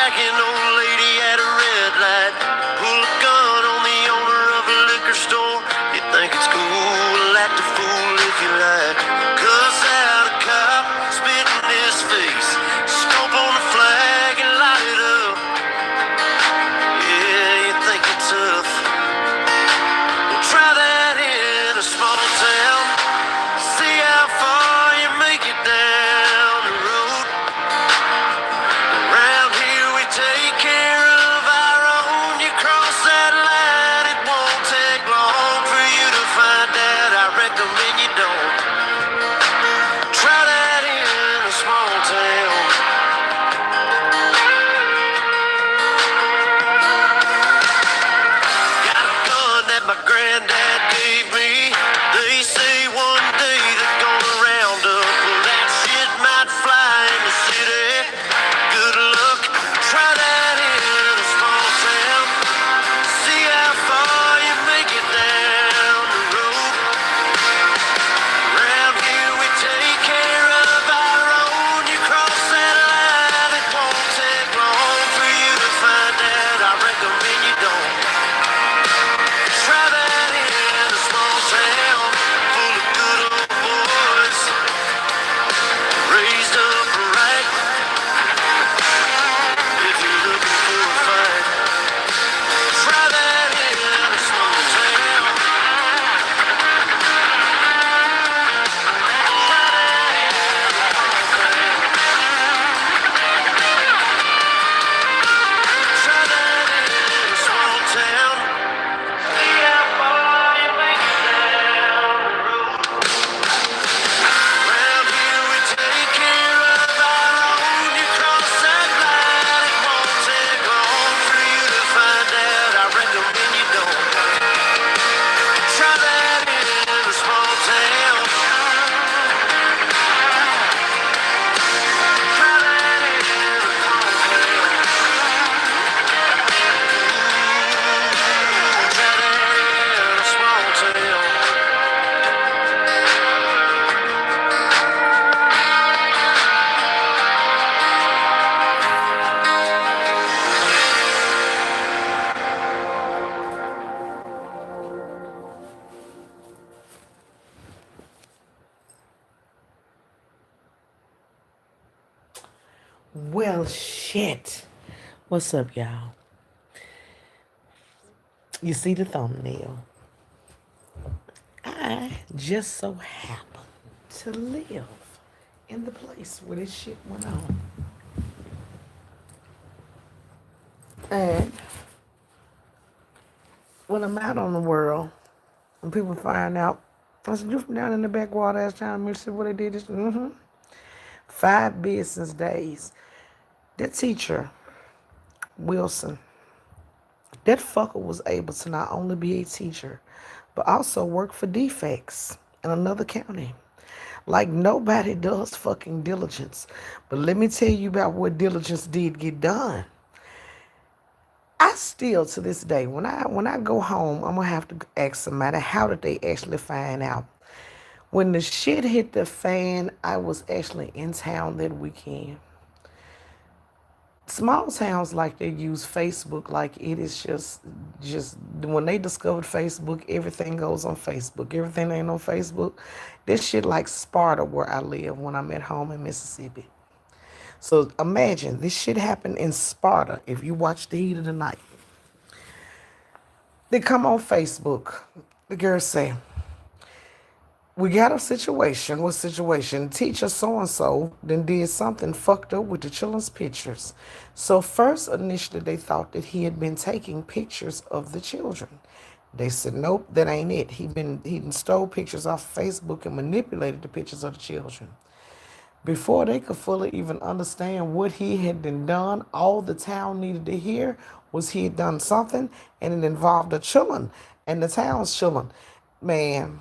like an old lady at a red light. Pull a gun on the owner of a liquor store. You think it's cool, act a fool if you like. Cuss out a cop, spit in his face. Stomp on the flag and light it up. Yeah, you think you're tough. Well, try that in a small town. See how far you make it down the road. Around here we take care of our own. You cross that line, it won't take long for you to find out. I recommend you don't. Try that in a small town. Got a gun that my granddad gave me. They say one day they're gonna round up. Well, that shit might fly in the city. Good luck, try that in a small town. See how far you make it down the road. Around here we take care of our own. You cross that line, it won't take long for you to find out. I recommend you don't. Try that in a small town full of good old boys, raised up right. If you're looking for a fight, try that in a small town. Try that in a small town. See how far you make it down the road. Around here we take care of our own. You cross that line, it won't take long for you to find out. I recommend you don't. Try that in a small town. Try that in a small town. Try that in a small town. Well, shit. What's up, y'all? You see the thumbnail. I just so happen to live in the place where this shit went on. And when I'm out on the world and people find out, I said, you from down in the backwater last time, you see what I did? 5 business days. That teacher, Wilson, that fucker was able to not only be a teacher, but also work for defects in another county. Like nobody does fucking diligence. But let me tell you about what diligence did get done. I still to this day, when I go home, I'm gonna have to ask somebody how did they actually find out. When the shit hit the fan, I was actually in town that weekend. Small towns like they use Facebook like it is just when they discovered Facebook, everything goes on Facebook. Everything ain't on Facebook. This shit like Sparta where I live when I'm at home in Mississippi. So imagine this shit happened in Sparta if you watch The Heat of the Night. They come on Facebook. The girl say, we got a situation. What situation? Teacher so-and-so then did something fucked up with the children's pictures. So first, initially, they thought that he had been taking pictures of the children. They said, nope, that ain't it. He done stole pictures off Facebook and manipulated the pictures of the children. Before they could fully even understand what he had been done, all the town needed to hear was he had done something, and it involved the children and the town's children. Man,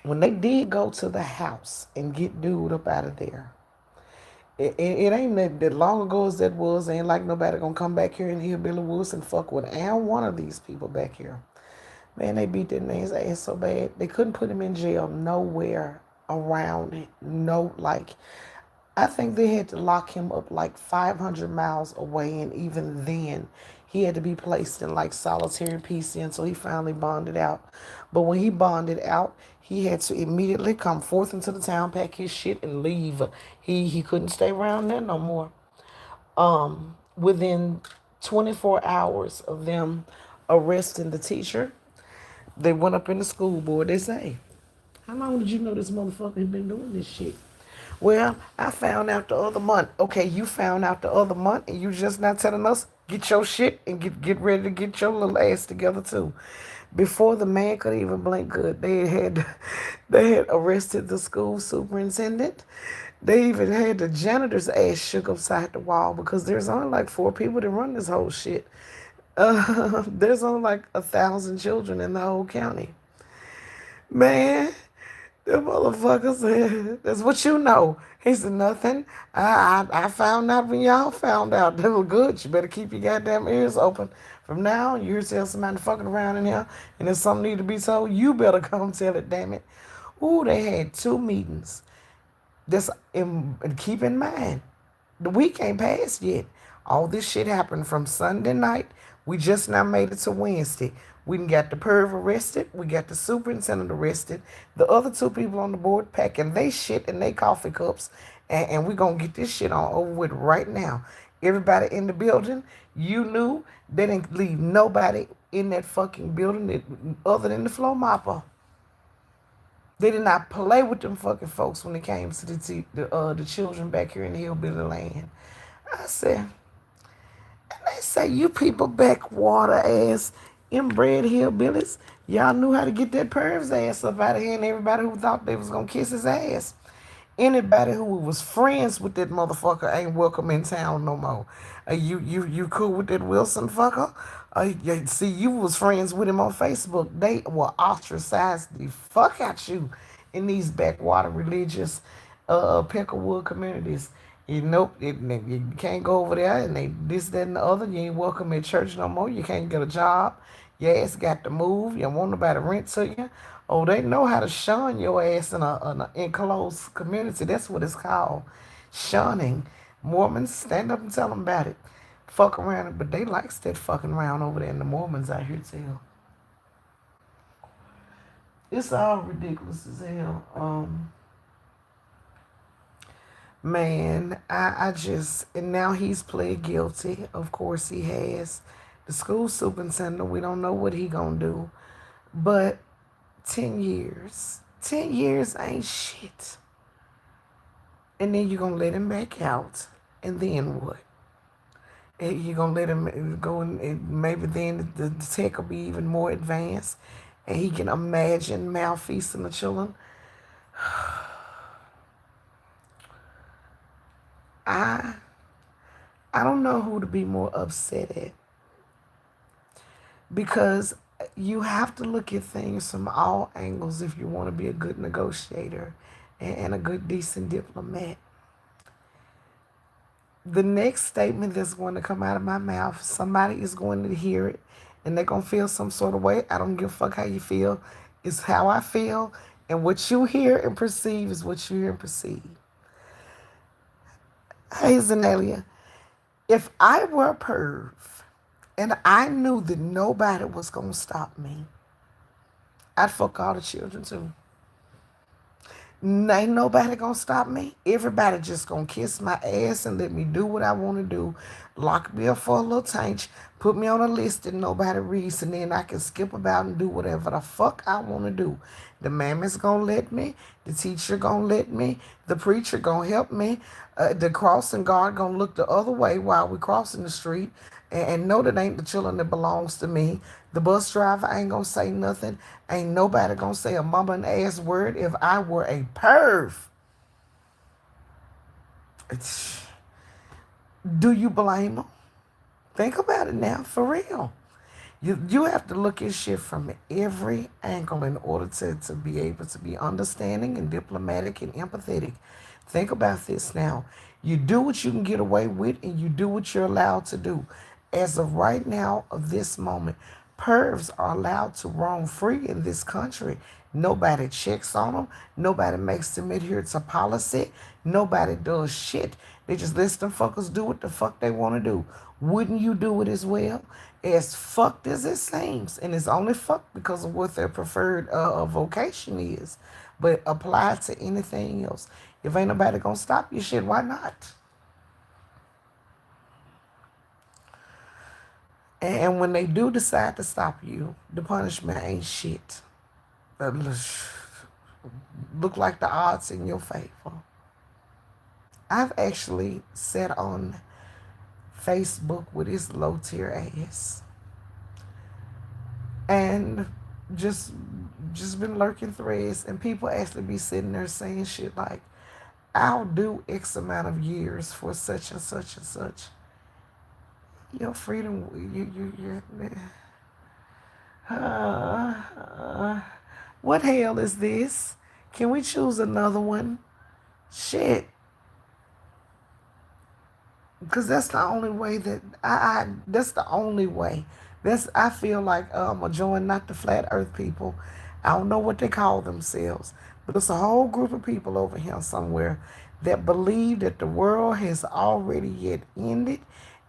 when they did go to the house and get dude up out of there, it ain't that long ago as that was. Ain't like nobody gonna come back here and hear Billy Woods and fuck with and one of these people back here. Man, they beat that man's ass so bad they couldn't put him in jail nowhere around it. No, like I think they had to lock him up like 500 miles away, and even then, he had to be placed in like solitary PC until he finally bonded out. But when he bonded out, he had to immediately come forth into the town, pack his shit, and leave. He couldn't stay around there no more. Within 24 hours of them arresting the teacher, they went up in the school board. They say, how long did you know this motherfucker had been doing this shit? Well, I found out the other month. Okay, you found out the other month and you just not telling us? Get your shit and get ready to get your little ass together too. Before the man could even blink good, they had arrested the school superintendent. They even had the janitor's ass shook upside the wall because there's only like 4 people that run this whole shit. There's only like 1,000 children in the whole county. Man, the motherfucker said, that's what you know. He said, nothing. I found out when y'all found out. That was good. You better keep your goddamn ears open. From now on, you hear tell somebody fucking around in here, and if something need to be told, you better come tell it, damn it. Ooh, they had 2 meetings. This, and keep in mind, the week ain't passed yet. All this shit happened from Sunday night. We just now made it to Wednesday. We done got the perv arrested. We got the superintendent arrested. The other 2 people on the board packing they shit in they coffee cups. And we going to get this shit on over with right now. Everybody in the building, you knew they didn't leave nobody in that fucking building other than the floor mopper. They did not play with them fucking folks when it came to the children back here in the hillbilly land. I said, and they say, you people backwater ass inbred hillbillies, y'all knew how to get that perv's ass up out of here, and everybody who thought they was gonna kiss his ass. Anybody who was friends with that motherfucker ain't welcome in town no more. You cool with that Wilson fucker? See, you was friends with him on Facebook. They will ostracize the fuck out you in these backwater religious Peckerwood communities. You can't go over there and they this, that, and the other. You ain't welcome at church no more. You can't get a job. Your ass got to move. You don't want nobody to rent to you. Oh, they know how to shun your ass in a enclosed community. That's what it's called. Shunning. Mormons, stand up and tell them about it. Fuck around, but they likes that fucking around over there in the Mormons out here too. It's all ridiculous as hell. Man, I just, and now he's pled guilty. Of course he has. The school superintendent, we don't know what he gonna do. But 10 years. 10 years ain't shit. And then you're gonna let him back out. And then what? And you're gonna let him go and maybe then the tech will be even more advanced. And he can imagine malfeasting the children. I I don't know who to be more upset at because you have to look at things from all angles if you want to be a good negotiator and a good decent diplomat. The next statement that's going to come out of my mouth, somebody is going to hear it and they're going to feel some sort of way. I don't give a fuck how you feel. It's how I feel. And what you hear and perceive is what you hear and perceive. Hey, Zenalia, if I were a perv and I knew that nobody was going to stop me, I'd fuck all the children too. Ain't nobody gonna stop me. Everybody just gonna kiss my ass and let me do what I want to do. Lock me up for a little tank, put me on a list that nobody reads, and then I can skip about and do whatever the fuck I want to do. The mamma's gonna let me. The teacher gonna let me. The preacher gonna help me. The crossing guard gonna look the other way while we crossing the street and know that ain't the children that belongs to me. The bus driver ain't gonna say nothing. Ain't nobody gonna say a mama and ass word if I were a perv. Do you blame them? Think about it now, for real. You have to look at shit from every angle in order to be able to be understanding and diplomatic and empathetic. Think about this now. You do what you can get away with and you do what you're allowed to do. As of right now, of this moment, Pervs are allowed to roam free in this country. Nobody checks on them. Nobody makes them adhere to policy. Nobody does shit. They just let them fuckers do what the fuck they want to do. Wouldn't you do it as well? As fucked as it seems. And it's only fucked because of what their preferred vocation is. But apply it to anything else. If ain't nobody gonna stop your shit, why not? And when they do decide to stop you, the punishment ain't shit. Look like the odds in your favor. I've actually sat on Facebook with his low tier ass and just been lurking threads, and people actually be sitting there saying shit like, I'll do X amount of years for such and such and such. Your freedom, what hell is this? Can we choose another one? Shit. Because that's the only way that that's the only way. I feel like I'm going to join not the flat earth people. I don't know what they call themselves, but it's a whole group of people over here somewhere that believe that the world has already yet ended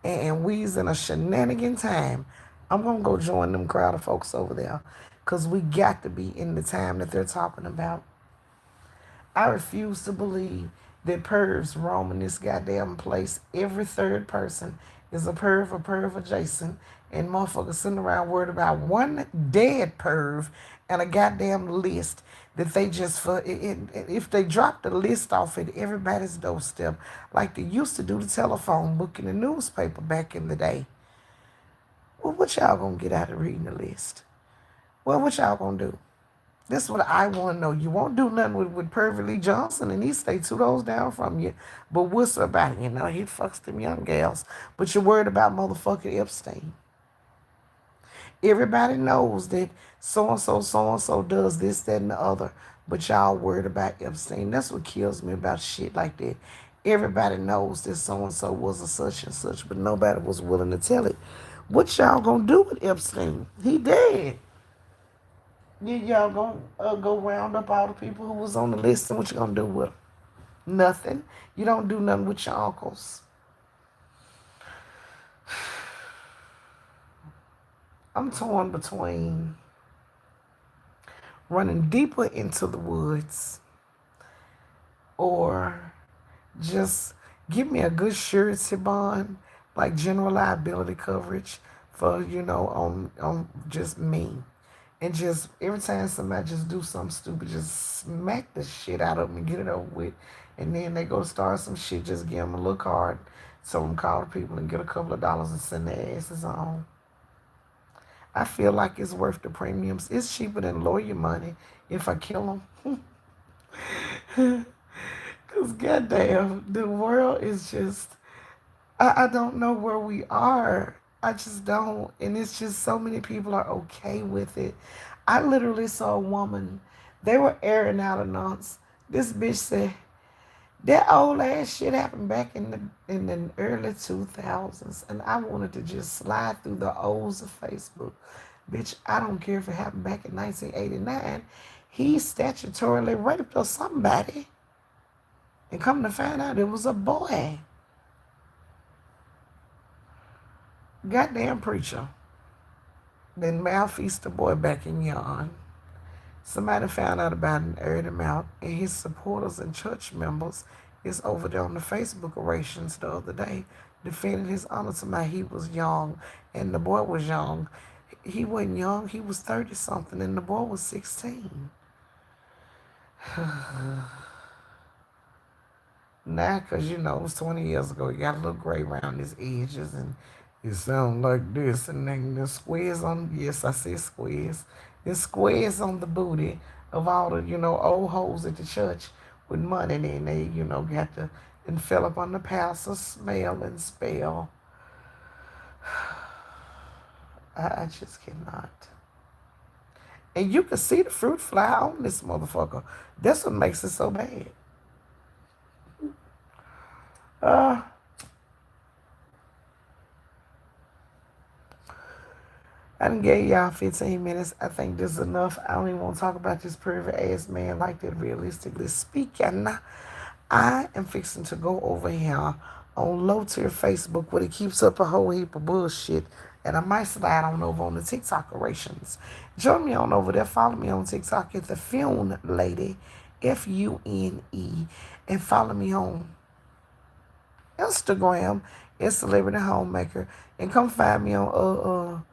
and we's in a shenanigan time. I'm going to go join them crowd of folks over there because we got to be in the time that they're talking about. I refuse to believe that pervs roam in this goddamn place. Every third person is a perv or perv adjacent, and motherfuckers sitting around worried about one dead perv and a goddamn list that they just for if they drop the list off at everybody's doorstep like they used to do the telephone book in the newspaper back in the day. Well, what y'all gonna get out of reading the list? Well, what y'all gonna do? This is what I want to know. You won't do nothing with Pervy Lee Johnson, and he stay 2 doors down from you. But what's about it? You know, he fucks them young gals. But you're worried about motherfucking Epstein. Everybody knows that so-and-so does this, that, and the other. But y'all worried about Epstein. That's what kills me about shit like that. Everybody knows that so-and-so was a such and such, but nobody was willing to tell it. What y'all gonna do with Epstein? He dead. Y'all gonna go round up all the people who was on the list, and what you gonna do with them? Nothing. You don't do nothing with your uncles. I'm torn between running deeper into the woods or just give me a good surety bond, like general liability coverage for, on just me. And just every time somebody just do something stupid, just smack the shit out of them and get it over with. And then they go start some shit, just give them a little card. So them call the people and get a couple of dollars and send their asses on. I feel like it's worth the premiums. It's cheaper than lawyer money if I kill them. Because goddamn, the world is just, I don't know where we are. I just don't. And it's just so many people are okay with it. I literally saw a woman, they were airing out announced. This bitch said, that old ass shit happened back in the early 2000s. And I wanted to just slide through the O's of Facebook. Bitch, I don't care if it happened back in 1989. He statutorily raped or somebody. And come to find out it was a boy. Goddamn preacher. Then malfeased the boy back in yon. Somebody found out about it and aired him out, and his supporters and church members is over there on the Facebook orations the other day defending his honor to my he was young and the boy was young. He wasn't young, he was 30 something and the boy was 16. Now, because it was 20 years ago, he got a little gray around his edges and it sound like this, and then the squares on, yes, I said squares. The squares on the booty of all the, old hoes at the church with money, and then they, got to envelop on the pastor's smell and spell. I just cannot. And you can see the fruit fly on this motherfucker. That's what makes it so bad. I done gave y'all 15 minutes. I think this is enough. I don't even want to talk about this pervert ass man like that, realistically speaking. I am fixing to go over here on low tier Facebook where it keeps up a whole heap of bullshit. And I might slide on over on the TikTok orations. Join me on over there. Follow me on TikTok at the Fune Lady, Fune, and follow me on Instagram at Celebrity Homemaker. And come find me on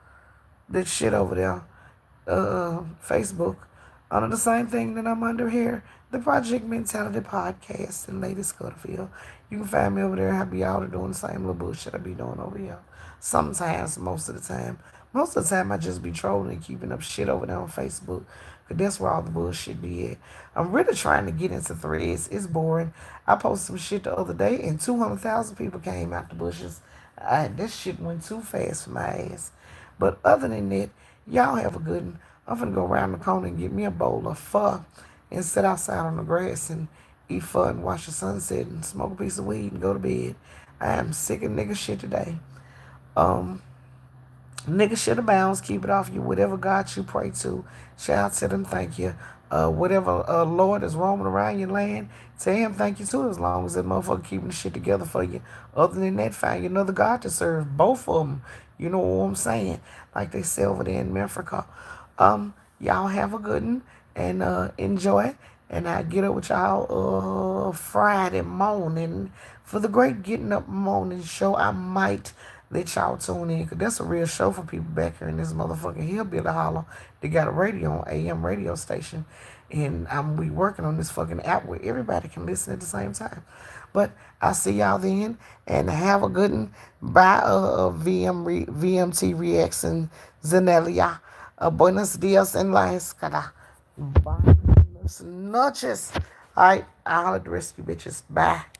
that shit over there, Facebook, under the same thing that I'm under here, the Project Mentality Podcast in Lady Scudderfield. You can find me over there. I'll be out there doing the same little bullshit I be doing over here. Sometimes, most of the time. Most of the time, I just be trolling and keeping up shit over there on Facebook. Because that's where all the bullshit be at. I'm really trying to get into threads. It's boring. I posted some shit the other day and 200,000 people came out the bushes. This shit went too fast for my ass. But other than that, y'all have a good one. I'm finna go around the corner and get me a bowl of pho and sit outside on the grass and eat pho and watch the sunset and smoke a piece of weed and go to bed. I am sick of nigga shit today. Um, Nigga shit abounds. Keep it off you. Whatever God you pray to, shout out to them. Thank you. Whatever Lord is roaming around your land, tell him thank you too. As long as that motherfucker keeping the shit together for you. Other than that, find you another God to serve. Both of them. You know what I'm saying? Like they say over there in Africa. Y'all have a good one and enjoy. And I get up with y'all Friday morning for the great getting up morning show. I might let y'all tune in because that's a real show for people back here in this motherfucking hillbilly hollow. They got a radio on AM radio station, and we working on this fucking app where everybody can listen at the same time. But I'll see y'all then, and have a good one. Bye, VMT Reaction Zenelia. Buenos dias en la escala. Buenas noches. All right, I'll holler at the rest of you bitches. Bye.